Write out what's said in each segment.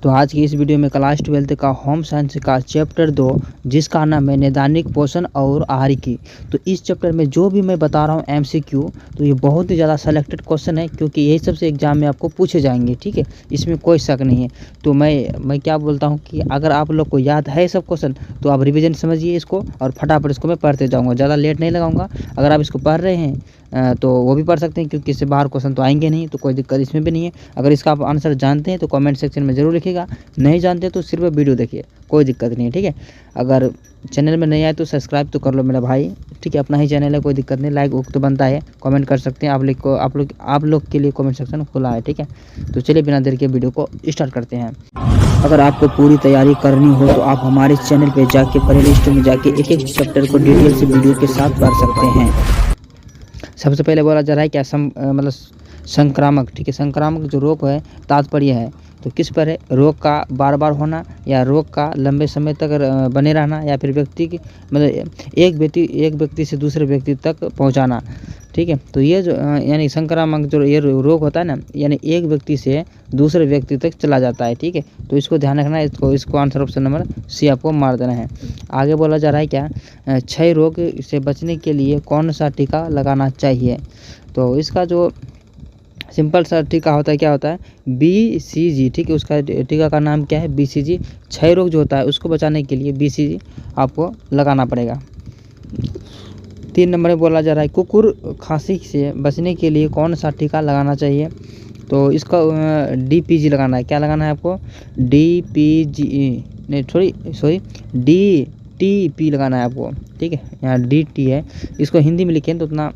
तो आज की इस वीडियो में क्लास 12 का होम साइंस का चैप्टर 2 जिसका नाम है नैदानिक पोषण और आहारिकी। तो इस चैप्टर में जो भी मैं बता रहा हूँ एमसीक्यू, तो ये बहुत ही ज़्यादा सेलेक्टेड क्वेश्चन है क्योंकि यही सबसे एग्जाम में आपको पूछे जाएंगे। ठीक है, इसमें कोई शक नहीं है। तो मैं क्या बोलता हूँ कि अगर आप लोग को याद है सब क्वेश्चन तो आप रिविजन समझिए इसको और फटाफट इसको मैं पढ़ते जाऊँगा, ज़्यादा लेट नहीं लगाऊंगा। अगर आप इसको पढ़ रहे हैं तो वो भी पढ़ सकते हैं क्योंकि इससे बाहर क्वेश्चन तो आएंगे नहीं, तो कोई दिक्कत इसमें भी नहीं है। अगर इसका आप आंसर जानते हैं तो कमेंट सेक्शन में ज़रूर लिखिएगा, नहीं जानते तो सिर्फ वीडियो देखिए, कोई दिक्कत नहीं है। ठीक है, अगर चैनल में नहीं आए तो सब्सक्राइब तो कर लो मेरा भाई। ठीक है, अपना ही चैनल है, कोई दिक्कत नहीं, लाइक तो बनता है, कमेंट कर सकते हैं आप लोग के लिए कमेंट सेक्शन खुला है। ठीक है, तो चलिए बिना देर के वीडियो को स्टार्ट करते हैं। अगर आपको पूरी तैयारी करनी हो तो आप हमारे चैनल पे जाके प्लेलिस्ट में जाके एक चैप्टर को डिटेल से वीडियो के साथ पढ़ सकते हैं। सबसे पहले बोला जा रहा है क्या मतलब संक्रामक। ठीक है, संक्रामक जो रोग है तात्पर्य है तो किस पर है? रोग का बार बार होना या रोग का लंबे समय तक बने रहना या फिर व्यक्ति की मतलब एक व्यक्ति से दूसरे व्यक्ति तक पहुंचाना। ठीक है, तो ये जो यानी संक्रामक जो ये रोग होता है ना, यानी एक व्यक्ति से दूसरे व्यक्ति तक चला जाता है। ठीक है, तो इसको ध्यान रखना है, इसको आंसर ऑप्शन नंबर सी आपको मार देना है। आगे बोला जा रहा है क्या, क्षय रोग से बचने के लिए कौन सा टीका लगाना चाहिए? तो इसका जो सिंपल सा टीका होता है क्या होता है? BCG। ठीक है, उसका टीका का नाम क्या है? BCG। क्षय रोग जो होता है उसको बचाने के लिए BCG आपको लगाना पड़ेगा। 3 नंबर में बोला जा रहा है कुकुर खांसी से बचने के लिए कौन सा टीका लगाना चाहिए? तो इसका DPG लगाना है। क्या लगाना है आपको? DPG नहीं सॉरी DTP लगाना है आपको। ठीक है, यहाँ DT है, इसको हिंदी में लिखें तो उतना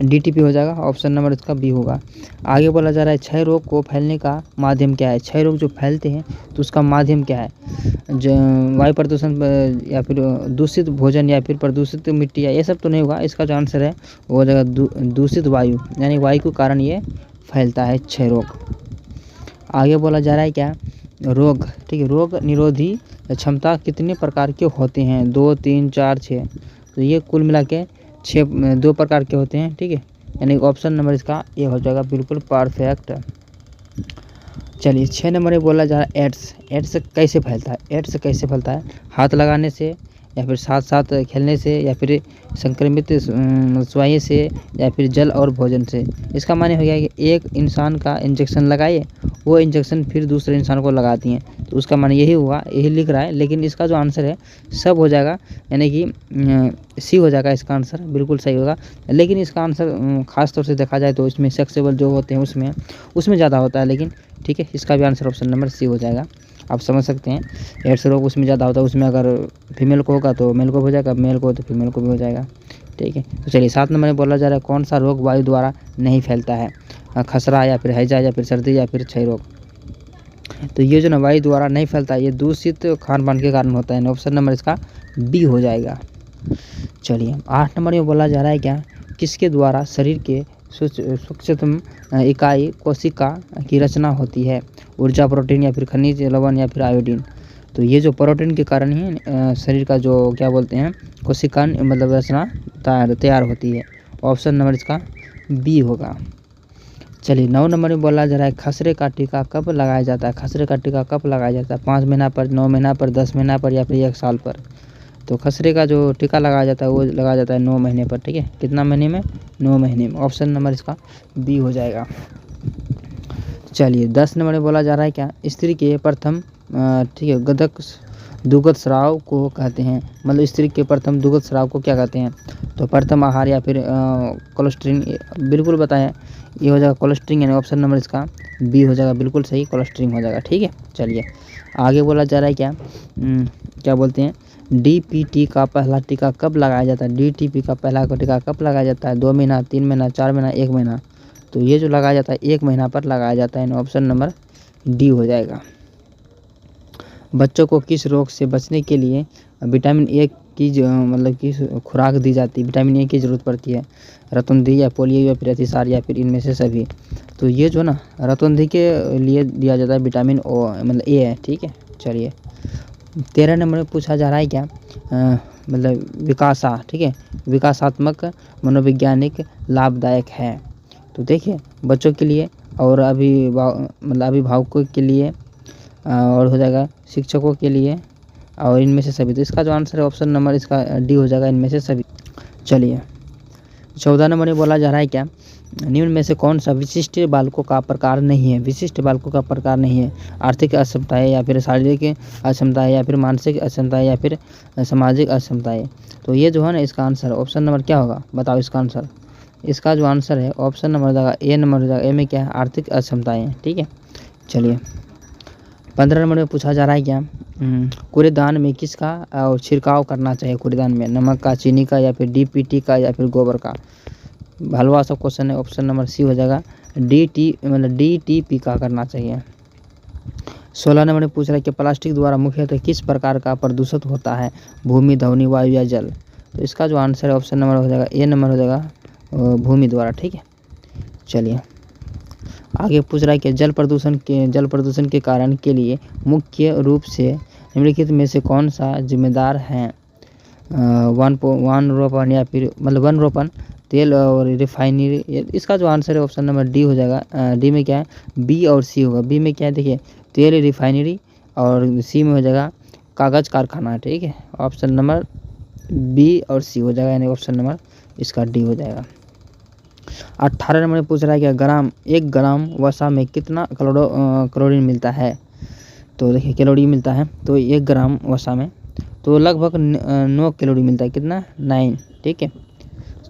DTP हो जाएगा, ऑप्शन नंबर इसका B होगा। आगे बोला जा रहा है क्षय रोग को फैलने का माध्यम क्या है? क्षय रोग जो फैलते हैं तो उसका माध्यम क्या है? वायु प्रदूषण या फिर दूषित भोजन या फिर प्रदूषित मिट्टी, या ये सब तो नहीं होगा। इसका जो आंसर है वो हो जाएगा दूषित वायु, यानी वायु के कारण ये फैलता है क्षय रोग। आगे बोला जा रहा है क्या, रोग। ठीक है, रोग निरोधी क्षमता कितने प्रकार के होते हैं? 2, 3, 4, 6। तो ये कुल मिला के 2 प्रकार के होते हैं। ठीक है, यानी ऑप्शन नंबर इसका ए हो जाएगा, बिल्कुल परफेक्ट। चलिए 6 नंबर में बोला जा रहा है एड्स कैसे फैलता है? एड्स कैसे फैलता है? हाथ लगाने से या फिर साथ साथ खेलने से या फिर संक्रमित स्वास्थ्य से या फिर जल और भोजन से। इसका माने हो गया कि एक इंसान का इंजेक्शन लगाए, वो इंजेक्शन फिर दूसरे इंसान को लगाती हैं, तो उसका माने यही हुआ, यही लिख रहा है। लेकिन इसका जो आंसर है सब हो जाएगा, यानी कि सी हो जाएगा इसका आंसर, बिल्कुल सही होगा। लेकिन इसका आंसर खास तौर से देखा जाए तो इसमें सेक्सेबल जो होते हैं उसमें ज़्यादा होता है। लेकिन ठीक है, इसका भी आंसर ऑप्शन नंबर सी हो जाएगा। आप समझ सकते हैं, एड्स रोग उसमें ज़्यादा होता है, उसमें अगर फीमेल को होगा तो मेल को हो जाएगा, मेल को तो फीमेल को भी हो जाएगा। ठीक है, तो चलिए 7 नंबर में बोला जा रहा है कौन सा रोग वायु द्वारा नहीं फैलता है? खसरा या फिर हैजा या फिर सर्दी या फिर क्षय रोग। तो ये जो ना वायु द्वारा नहीं फैलता, ये दूषित खान पान के कारण होता है। ऑप्शन नंबर इसका B हो जाएगा। चलिए 8 नंबर में बोला जा रहा है क्या, किसके द्वारा शरीर के सूक्ष्मतम इकाई कोशिका की रचना होती है? ऊर्जा, प्रोटीन या फिर खनिज लवण या फिर आयोडीन। तो ये जो प्रोटीन के कारण ही शरीर का जो क्या बोलते हैं कोशिका मतलब रचना तैयार होती है। ऑप्शन नंबर इसका B होगा। चलिए 9 नंबर में बोला जा रहा है खसरे का टीका कब लगाया जाता है? खसरे का टीका कब लगाया जाता है? 5 महीना पर, 9 महीना पर, 10 महीना पर या फिर 1 साल पर? तो खसरे का जो टीका लगाया जाता है वो लगाया जाता है 9 महीने पर। ठीक है, कितना महीने में? 9 महीने में। ऑप्शन नंबर इसका B हो जाएगा। चलिए 10 नंबर में बोला जा रहा है क्या, स्त्री के प्रथम ठीक है दुग्ध स्राव को कहते हैं? मतलब स्त्री के प्रथम दुग्ध स्राव को क्या कहते हैं? तो प्रथम आहार या फिर कोलेस्ट्रिंग, बिल्कुल बताएं, ये हो जाएगा कोलेस्ट्रिंग, यानी ऑप्शन नंबर इसका B हो जाएगा, बिल्कुल सही, कोलेस्ट्रिंग हो जाएगा। ठीक है, चलिए आगे बोला जा रहा है क्या, क्या बोलते हैं DPT का पहला टीका कब लगाया जाता है? DTP का पहला टीका कब लगाया जाता है? 2 महीना, 3 महीना, 4 महीना, 1 महीना। तो ये जो लगाया जाता है 1 महीना पर लगाया जाता है, ऑप्शन नंबर D हो जाएगा। बच्चों को किस रोग से बचने के लिए विटामिन ए की मतलब कि खुराक दी जाती है? विटामिन ए की ज़रूरत पड़ती है? रतुंधी या पोलियो या फिर अतिसार या फिर इनमें से सभी? तो ये जो ना रतुंधी के लिए दिया जाता है विटामिन ओ मतलब ए है। ठीक है, चलिए 13 नंबर में पूछा जा रहा है क्या, मतलब विकासा। ठीक है, विकासात्मक मनोवैज्ञानिक लाभदायक है? तो देखिए बच्चों के लिए और अभिभावकों के लिए और हो जाएगा शिक्षकों के लिए और इनमें से सभी। तो इसका जो आंसर है ऑप्शन नंबर इसका डी हो जाएगा, इनमें से सभी। चलिए 14 नंबर में बोला जा रहा है क्या, निम्न में से कौन सा विशिष्ट बालकों का प्रकार नहीं है। विशिष्ट बालकों का प्रकार नहीं है, आर्थिक अक्षमताएं या फिर शारीरिक अक्षमताएं या फिर मानसिक अक्षमताएं या फिर सामाजिक अक्षमताएं। तो ये जो है ना इसका आंसर ऑप्शन नंबर क्या होगा, बताओ इसका आंसर। इसका जो आंसर है ऑप्शन नंबर हो जाएगा ए नंबर हो जाएगा। ए में क्या है, आर्थिक अक्षमताएं। ठीक है, चलिए 15 नंबर में पूछा जा रहा है क्या, कूड़ेदान में किसका छिड़काव करना चाहिए। कूड़ेदान में नमक का, चीनी का या फिर डीपीटी का या फिर गोबर का। हलवा सा क्वेश्चन है, ऑप्शन नंबर सी हो जाएगा, डीटीपी का करना चाहिए। 16 नंबर में पूछ रहा है कि प्लास्टिक द्वारा मुख्यतः किस प्रकार का प्रदूषित होता है, भूमि, ध्वनि, वायु या जल। तो इसका जो आंसर है ऑप्शन नंबर हो जाएगा ए नंबर हो जाएगा, भूमि द्वारा। ठीक है, चलिए आगे पूछ रहा है कि जल प्रदूषण के कारण के लिए मुख्य रूप से निम्नलिखित में से कौन सा जिम्मेदार है। वन रोपण या फिर मतलब वन रोपण, तेल और रिफाइनरी। इसका जो आंसर है ऑप्शन नंबर डी हो जाएगा। डी में क्या है, बी और सी होगा। बी में क्या है देखिए, तेल, रिफाइनरी, और सी में हो जाएगा कागज़ कारखाना। ठीक है, ऑप्शन नंबर बी और सी हो जाएगा, यानी ऑप्शन नंबर इसका डी हो जाएगा। 18 नंबर में पूछ रहा है कि 1 ग्राम वसा में कितना कैलोरी मिलता है। तो देखिए कैलोरी मिलता है, तो 1 ग्राम वसा में तो लगभग 9 कैलोरी मिलता है। कितना, 9। ठीक है,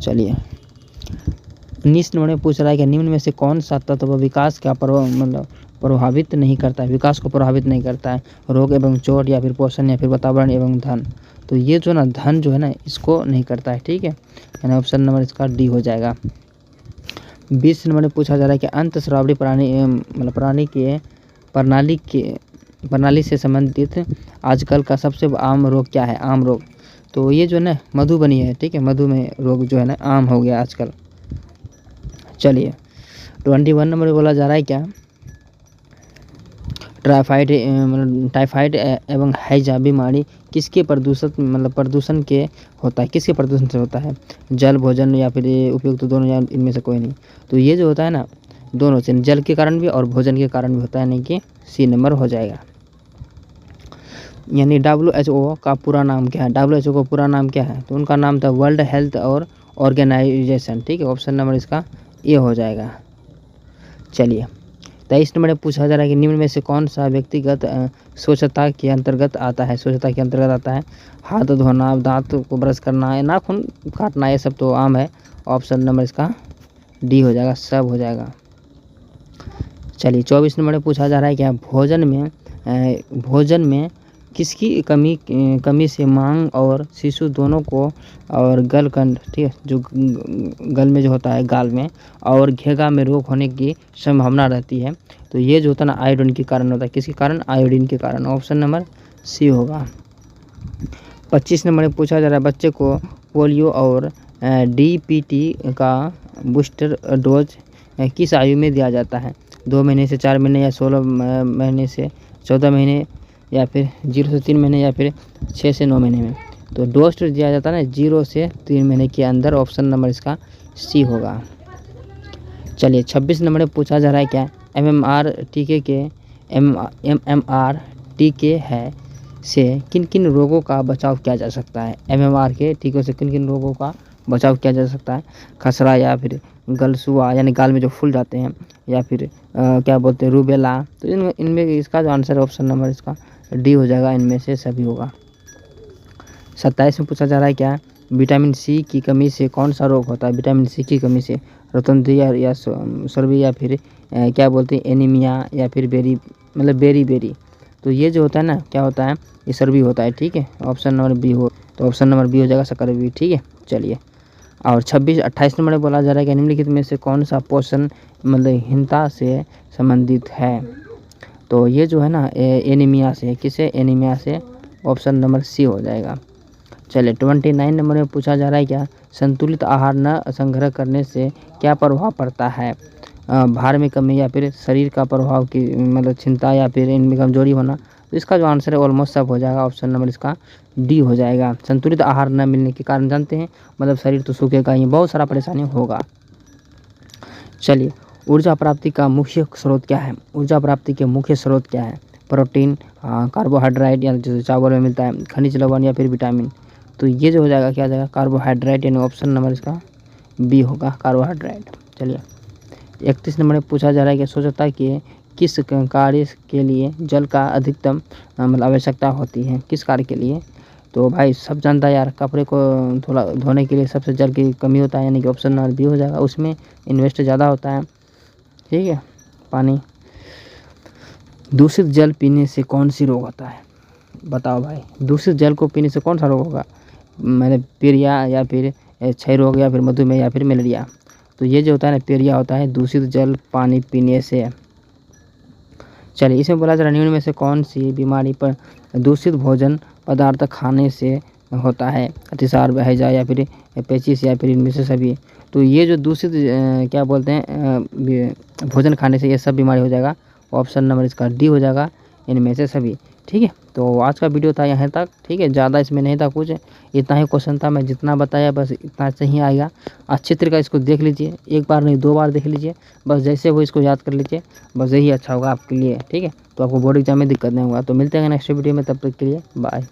चलिए 19 नंबर में पूछ रहा है कि निम्न में से कौन सा तत्व विकास का प्रभावित नहीं करता है, विकास को प्रभावित नहीं करता है। रोग एवं चोट या फिर पोषण या फिर वातावरण एवं धन। तो ये जो ना धन जो है ना इसको नहीं करता है। ठीक है, यानी ऑप्शन नंबर इसका डी हो जाएगा। 20 नंबर में पूछा जा रहा है कि अंतःस्रावी प्रणाली से संबंधित आजकल का सबसे आम रोग क्या है। आम रोग, तो ये जो है ना मधुबनी है। ठीक है, मधुमेह रोग जो है ना आम हो गया आजकल। चलिए 21 नंबर में बोला जा रहा है क्या, टाइफाइड एवं हैजा बीमारी किसके प्रदूषण के होता है, किसके प्रदूषण से होता है। जल, भोजन या फिर उपयुक्त दोनों, या इनमें से कोई नहीं। तो ये जो होता है ना दोनों से, जल के कारण भी और भोजन के कारण भी होता है, यानी कि सी नंबर हो जाएगा। यानी WHO का पूरा नाम क्या है, WHO का पूरा नाम क्या है। तो उनका नाम था वर्ल्ड हेल्थ और ऑर्गेनाइजेशन। ठीक है, ऑप्शन नंबर इसका ए हो जाएगा। चलिए 23 नंबर में पूछा जा रहा है कि निम्न में से कौन सा व्यक्तिगत स्वच्छता के अंतर्गत आता है। स्वच्छता के अंतर्गत आता है हाथ धोना, दांत को ब्रश करना, नाखून काटना, ये सब तो आम है। ऑप्शन नंबर इसका डी हो जाएगा, सब हो जाएगा। चलिए 24 नंबर में पूछा जा रहा है कि भोजन में किसकी कमी से मांग और शिशु दोनों को और गलकंड, ठीक है, जो गल में जो होता है गाल में, और घेगा में रोग होने की संभावना रहती है। तो ये जो होता है ना आयोडीन के कारण होता है। किसके कारण, आयोडीन के कारण। ऑप्शन नंबर सी होगा। 25 नंबर में पूछा जा रहा है बच्चे को पोलियो और डीपीटी का बूस्टर डोज किस आयु में दिया जाता है। 2 महीने से 4 महीने या 16 महीने से 14 महीने या फिर 0 से 3 महीने या फिर 6 से 9 महीने में। तो डोज दिया जाता है ना 0 से 3 महीने के अंदर। ऑप्शन नंबर इसका सी होगा। चलिए 26 नंबर में पूछा जा रहा है क्या, MMR टीके है से किन किन रोगों का बचाव किया जा सकता है। MMR के टीकों से किन किन रोगों का बचाव किया जा सकता है। खसरा या फिर गलसुआ, यानी गाल में जो फूल जाते हैं, या फिर क्या बोलते हैं रूबेला। तो इनमें इसका जो आंसर है ऑप्शन नंबर इसका डी हो जाएगा, इनमें से सभी होगा। 27 में पूछा जा रहा है क्या, विटामिन सी की कमी से कौन सा रोग होता है। विटामिन सी की कमी से रोतंती या सर्दी या फिर क्या बोलते हैं एनीमिया या फिर बेरी। तो ये जो होता है ना क्या होता है, ये सर्दी होता है। ठीक है, ऑप्शन नंबर बी हो, तो ऑप्शन नंबर बी हो जाएगा सकरवी। ठीक है, चलिए और 28 नंबर में बोला जा रहा है कि निम्नलिखित में से कौन सा पोषण हीनता से संबंधित है। तो ये जो है ना एनीमिया से, किसे, एनीमिया से। ऑप्शन नंबर सी हो जाएगा। चलिए 29 नंबर में पूछा जा रहा है क्या, संतुलित आहार न संग्रह करने से क्या प्रभाव पड़ता है। भार में कमी या फिर शरीर का प्रभाव की क्षमता या फिर इनमें कमजोरी होना। तो इसका जो आंसर है ऑलमोस्ट सब हो जाएगा। ऑप्शन नंबर इसका डी हो जाएगा। संतुलित आहार न मिलने के कारण जानते हैं शरीर तो सूखेगा ही, बहुत सारा परेशानी होगा। चलिए ऊर्जा प्राप्ति का मुख्य स्रोत क्या है। ऊर्जा प्राप्ति के मुख्य स्रोत क्या है। प्रोटीन, कार्बोहाइड्रेट या जैसे चावल में मिलता है, खनिज लवण या फिर विटामिन। तो ये जो हो जाएगा क्या हो जाएगा, कार्बोहाइड्रेट, यानी ऑप्शन नंबर इसका बी होगा कार्बोहाइड्रेट। चलिए 31 नंबर में पूछा जा रहा है कि सोचता है कि किस कार्य के लिए जल का अधिकतम मतलब आवश्यकता होती है, किस कार्य के लिए। तो भाई सब जानता है यार, कपड़े को थोड़ा धोने के लिए सबसे जल की कमी होता है, यानी कि ऑप्शन नंबर बी हो जाएगा, उसमें इन्वेस्ट ज़्यादा होता है। ठीक है, पानी। दूषित जल पीने से कौन सी रोग होता है, बताओ भाई, दूषित जल को पीने से कौन सा रोग होगा, मैंने पीलिया या फिर क्षय रोग या फिर मधुमेह या फिर मलेरिया। तो ये जो होता है ना, पीलिया होता है दूषित जल पानी पीने से। चलिए इसमें बोला जा रहा है निम्न में से कौन सी बीमारी पर दूषित भोजन पदार्थ खाने से होता है, अतिसार, हैजा या फिर पेचिस या फिर इनमें से सभी। तो ये जो दूषित क्या बोलते हैं भोजन खाने से ये सब बीमारी हो जाएगा, ऑप्शन नंबर इसका डी हो जाएगा, इनमें से सभी। ठीक है, तो आज का वीडियो था यहाँ तक। ठीक है, ज़्यादा इसमें नहीं था कुछ, इतना ही क्वेश्चन था, मैं जितना बताया बस इतना से ही आएगा। अच्छी तरीके इसको देख लीजिए, एक बार नहीं 2 बार देख लीजिए, बस जैसे वो इसको याद कर लीजिए, बस यही अच्छा होगा आपके लिए। ठीक है, तो आपको बोर्ड एग्जाम में दिक्कत नहीं होगा। तो मिलते हैं नेक्स्ट वीडियो में, तब तक के लिए बाय।